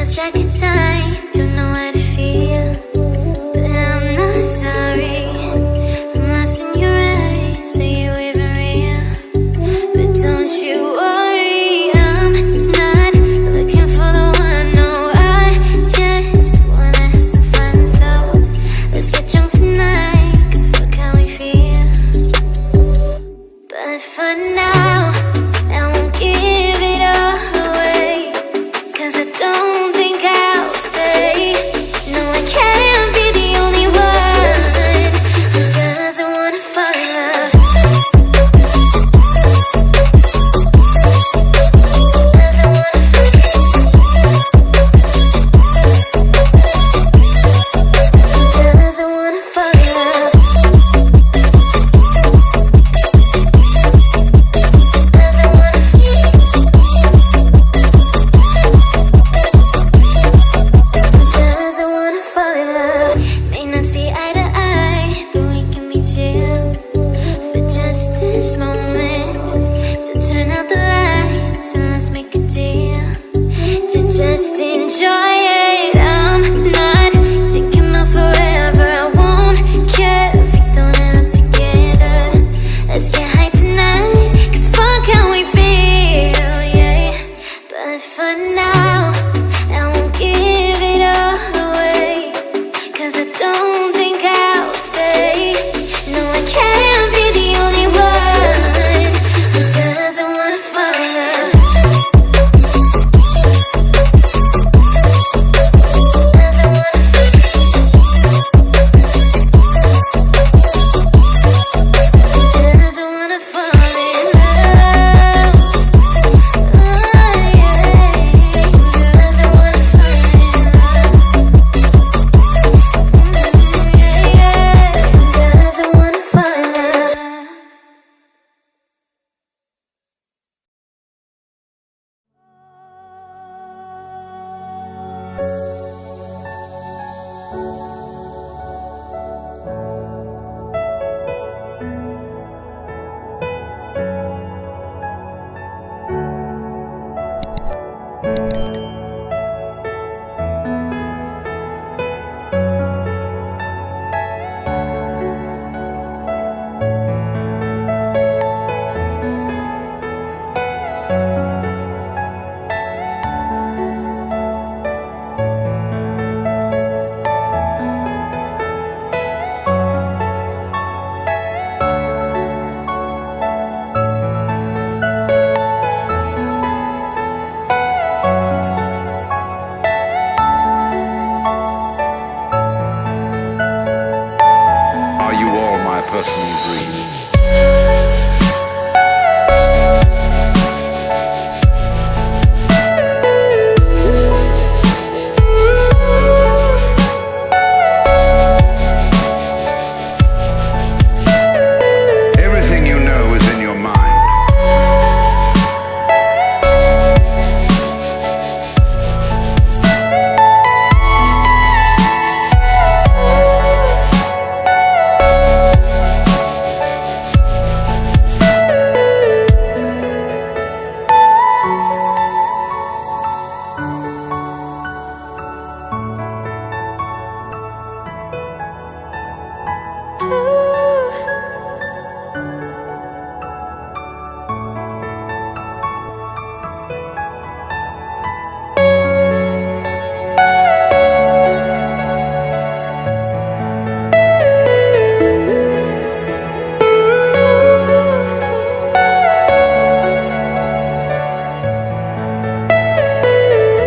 lost track of time, don't know how to feel, but I'm not sorry. I'm lost in your eyes, are you even real? But don't you worry, I'm not looking for the one, no, I just wanna have some fun. So let's get drunk tonight, cause fuck how we feel. But for now, I won't give it all away, cause I don't think I'll stay. No, I can't be the only one who doesn't wanna fall in love. Doesn't wanna fall in love. Doesn't wanna fall in love. This moment, so turn out the lights and let's make a deal to just enjoy it. I'm not thinking about forever, I won't care if we don't end up together. Let's get high tonight, cause fuck how we feel, yeah. But for now Are you all my personal dreams? Everything you know is in your mind.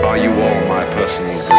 Are you all my personal dreams?